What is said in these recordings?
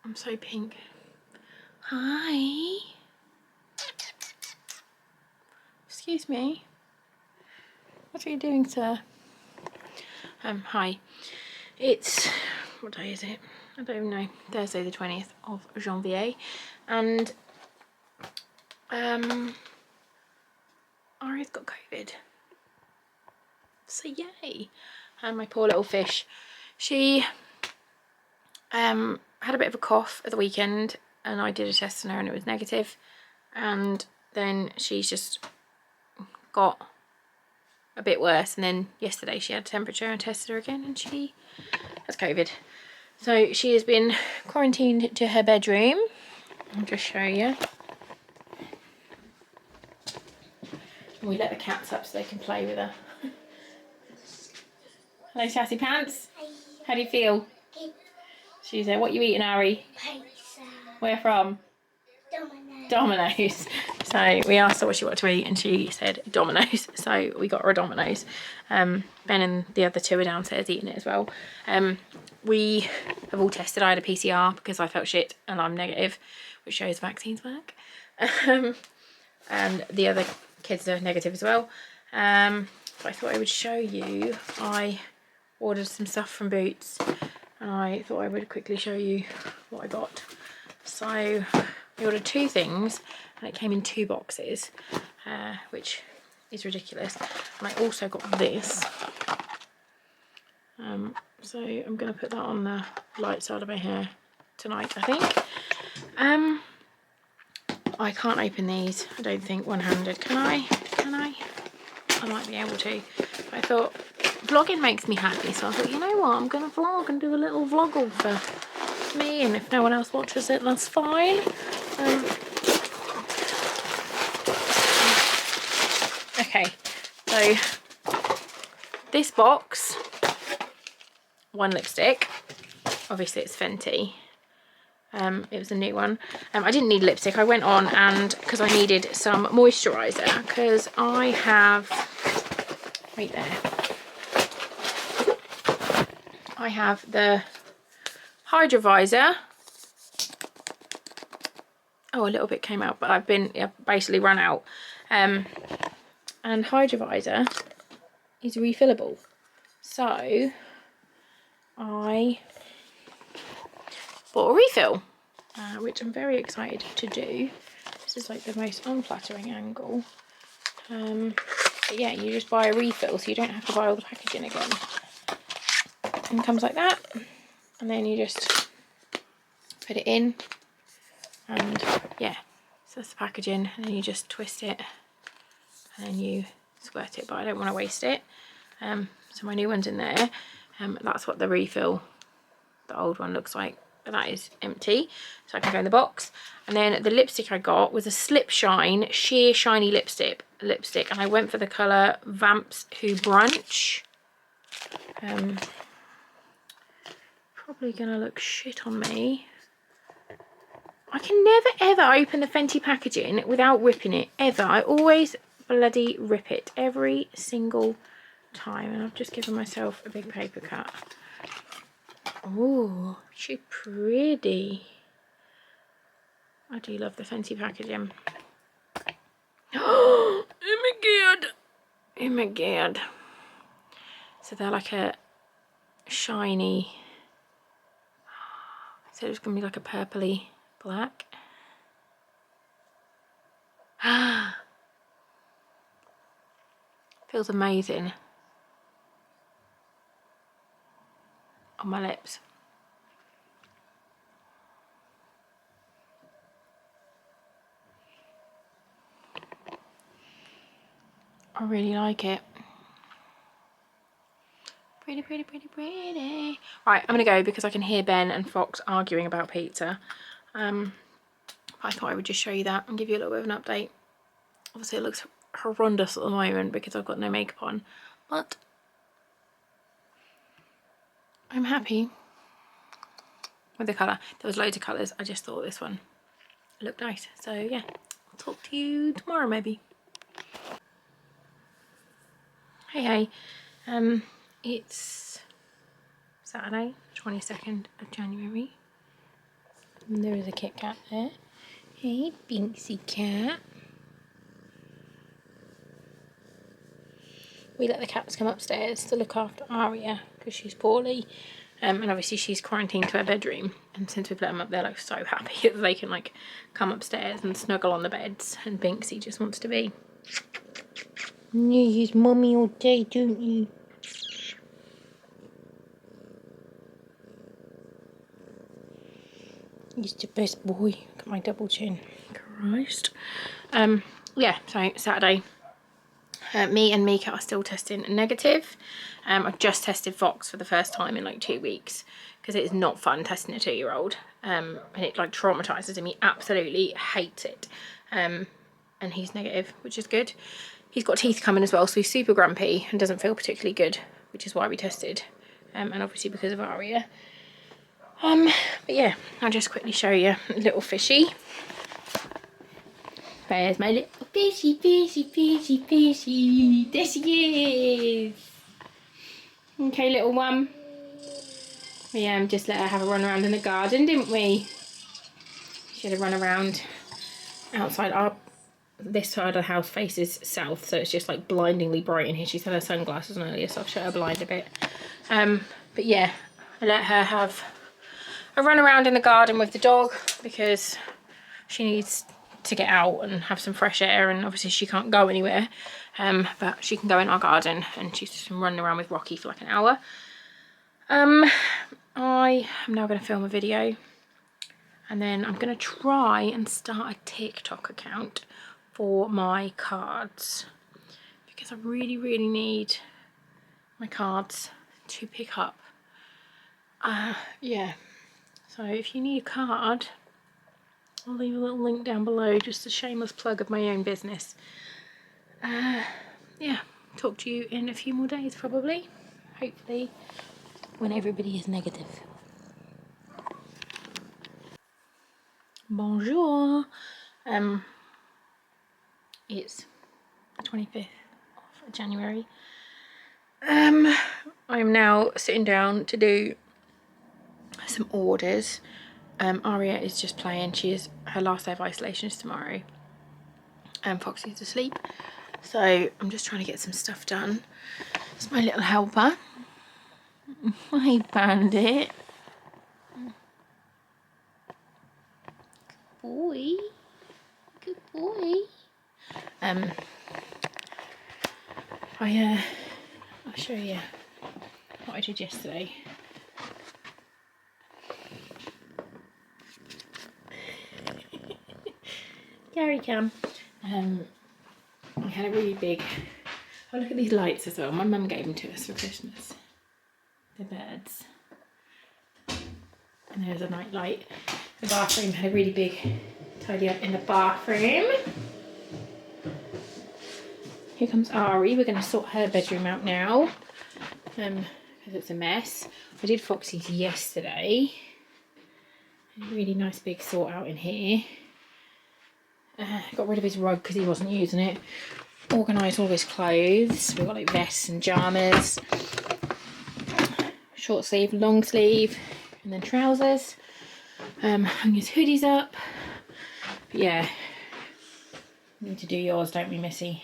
I'm so pink. Hi. Excuse me. What are you doing, sir? Hi. It's, what day is it? I don't even know. Thursday the 20th of Janvier. And Ari's got COVID. So yay. And my poor little fish. She had a bit of a cough at the weekend and I did a test on her and it was negative. And then she's just got a bit worse, and then yesterday she had a temperature and tested her again and she has COVID. So she has been quarantined to her bedroom. I'll just show you. And we let the cats up so they can play with her. Hello, Sassy Pants. Hi. How do you feel? Good. She's there. What you eating, Ari? Pizza. Where from? Domino's. Domino's. So we asked her what she wanted to eat and she said Domino's. So we got her a Domino's. Ben and the other two are downstairs eating it as well. We have all tested. I had a PCR because I felt shit and I'm negative, which shows vaccines work. And the other kids are negative as well. But I thought I would show you. I ordered some stuff from Boots and I thought I would quickly show you what I got. So I ordered 2 things and it came in 2 boxes, which is ridiculous. And I also got this. So I'm going to put that on the light side of my hair tonight, I think. I can't open these, I don't think, one-handed. Can I? Can I? I might be able to. But I thought vlogging makes me happy, so I thought, you know what, I'm going to vlog and do a little vloggle for me, and if no one else watches it, that's fine. Okay, so this box, 1 lipstick, obviously it's Fenty. It was a new one. I didn't need lipstick. I went on and because I needed some moisturiser, because I have right there. I have the Hydra Visor. Oh, a little bit came out, but I've been basically run out. And Hydra Visor is refillable, so I bought a refill, which I'm very excited to do. This is like the most unflattering angle. But yeah, you just buy a refill so you don't have to buy all the packaging again. And it comes like that, and then you just put it in, and yeah, so that's the packaging, and then you just twist it and then you squirt it, but I don't want to waste it. So my new one's in there. That's what the refill, the old one, looks like. But that is empty, so I can go in the box. And then the lipstick I got was a Slip Shine Sheer Shiny Lipstick, and I went for the colour Vamps Who Brunch. Probably gonna look shit on me. I can never ever open the Fenty packaging without ripping it, ever. I always bloody rip it every single time, and I've just given myself a big paper cut. Oh, she's pretty. I do love the Fenty packaging. Oh my god. Oh my god. So they're like a shiny, so it's gonna be like a purpley black. Feels amazing on my lips. I really like it. Pretty, pretty, pretty, pretty. Right, I'm gonna go because I can hear Ben and Fox arguing about pizza. I thought I would just show you that and give you a little bit of an update. Obviously it looks horrendous at the moment because I've got no makeup on, but I'm happy with the colour. There was loads of colours, I just thought this one looked nice. So yeah, I'll talk to you tomorrow maybe. Hey, it's Saturday, 22nd of January. And there is a Kit Kat there. Hey, Binksy cat. We let the cats come upstairs to look after Aria because she's poorly. And obviously she's quarantined to her bedroom. And since we've let them up, they're like so happy that they can like come upstairs and snuggle on the beds. And Binksy just wants to be. You use mummy all day, don't you? He's the best boy. Look at my double chin. Christ. Yeah, so Saturday. Me and Mika are still testing negative. I've just tested Fox for the first time in like 2 weeks because it is not fun testing a 2-year-old. And it like traumatises him. He absolutely hates it. And he's negative, which is good. He's got teeth coming as well, so he's super grumpy and doesn't feel particularly good, which is why we tested. And obviously because of Aria. But yeah, I'll just quickly show you a little fishy. There's my little fishy, fishy, fishy, fishy. There she is. Okay, little one. We just let her have a run around in the garden, didn't we? She had a run around outside. This side of the house faces south, so it's just like blindingly bright in here. She's had her sunglasses on earlier, so I've shut her blind a bit. But yeah, I let her have a run around in the garden with the dog because she needs to get out and have some fresh air, and obviously she can't go anywhere, but she can go in our garden and she's just running around with Rocky for like an hour. I am now going to film a video and then I'm going to try and start a TikTok account for my cards because I really need my cards to pick up. Yeah, so if you need a card, I'll leave a little link down below, just a shameless plug of my own business. Yeah, talk to you in a few more days probably, hopefully when everybody is negative. Bonjour. It's the 25th of January. I am now sitting down to do some orders. Aria is just playing. Her last day of isolation is tomorrow. And Foxy's asleep. So I'm just trying to get some stuff done. It's my little helper. Hi, Bandit. Good boy. Good boy. I'll show you what I did yesterday. Gary cam. We had a really big. Oh, look at these lights as well. My mum gave them to us for Christmas. The birds. And there's a night light. The bathroom had a really big tidy up in the bathroom. Here comes Ari. We're going to sort her bedroom out now because it's a mess. I did Foxy's yesterday. A really nice big sort out in here. Got rid of his rug because he wasn't using it. Organised all his clothes. We've got like vests and pyjamas. Short sleeve, long sleeve, and then trousers. Hung his hoodies up. But yeah, we need to do yours, don't we, Missy?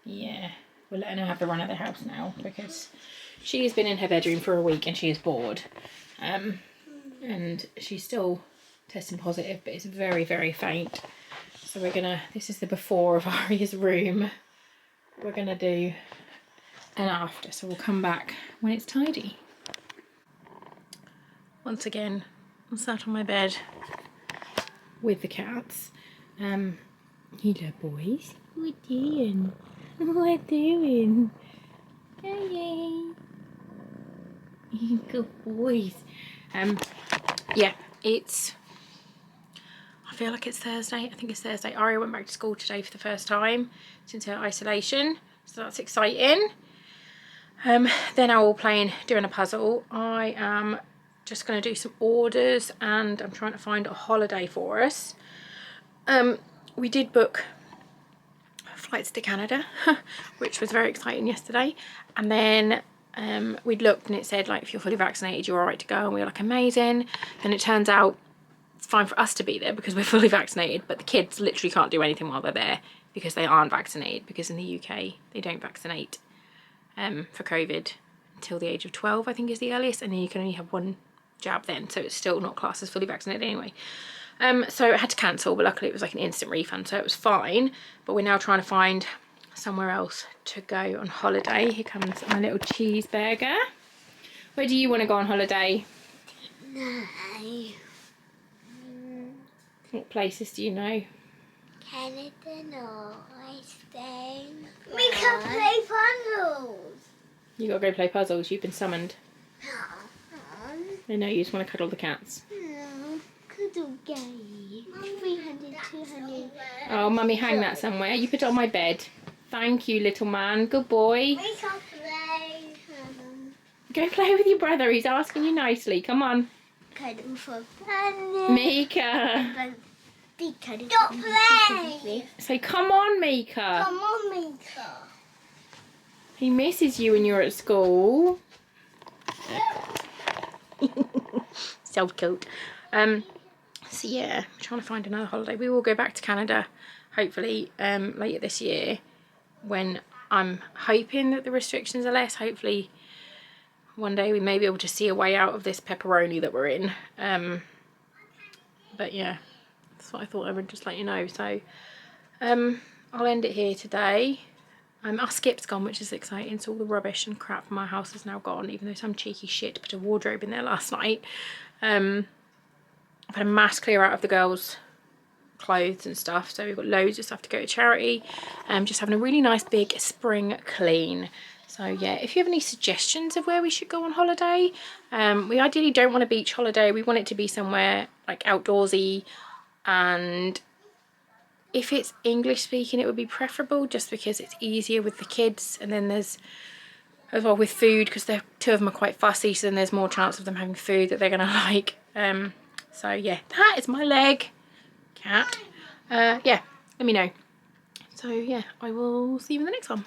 Yeah, we're letting her have the run of the house now because she has been in her bedroom for a week and she is bored. And she's still testing positive, but it's very faint. So we're gonna, this is the before of Aria's room. We're gonna do an after, so we'll come back when it's tidy. Once again, I'm sat on my bed with the cats. Hello boys, what doing? What doing? Hey, good boys. Yeah, I feel like it's Thursday. I think it's Thursday. Aria went back to school today for the first time since her isolation, so that's exciting. They're now all playing, doing a puzzle. I am just going to do some orders and I'm trying to find a holiday for us. We did book flights to Canada, which was very exciting yesterday. And then we'd looked and it said like, if you're fully vaccinated, you're all right to go. And we were like, amazing. Then it turns out it's fine for us to be there because we're fully vaccinated, but the kids literally can't do anything while they're there because they aren't vaccinated, because in the UK they don't vaccinate for COVID until the age of 12, I think is the earliest, and then you can only have one jab then, so it's still not classed as fully vaccinated anyway. So I had to cancel, but luckily it was like an instant refund, so it was fine. But we're now trying to find somewhere else to go on holiday. Here comes my little cheeseburger. Where do you want to go on holiday? No. What places do you know? Canada or Spain. We can play puzzles. You gotta go play puzzles. You've been summoned. I know, you just want to cuddle the cats. No, cuddle game. 300, 200. Oh, mummy, hang that somewhere. You put it on my bed. Thank you, little man. Good boy. We can play. Go play with your brother. He's asking you nicely. Come on. Cuddle for puzzles. Mika. Stop playing. Say, come on, Mika. Come on, Mika. He misses you when you're at school. So cute. So yeah, I'm trying to find another holiday. We will go back to Canada hopefully later this year, when I'm hoping that the restrictions are less. Hopefully one day we may be able to see a way out of this pepperoni that we're in. But yeah, that's what I thought I would just let you know. So I'll end it here today. Our skip's gone, which is exciting, so all the rubbish and crap from my house is now gone, even though some cheeky shit put a wardrobe in there last night. I've had a mass clear out of the girls' clothes and stuff, so we've got loads of stuff to go to charity. Just having a really nice big spring clean. So yeah, if you have any suggestions of where we should go on holiday, we ideally don't want a beach holiday. We want it to be somewhere like outdoorsy, and if it's English speaking it would be preferable, just because it's easier with the kids, and then there's as well with food, because two of them are quite fussy, so then there's more chance of them having food that they're gonna like. So yeah, that is my leg cat. Yeah, let me know. So yeah, I will see you in the next one.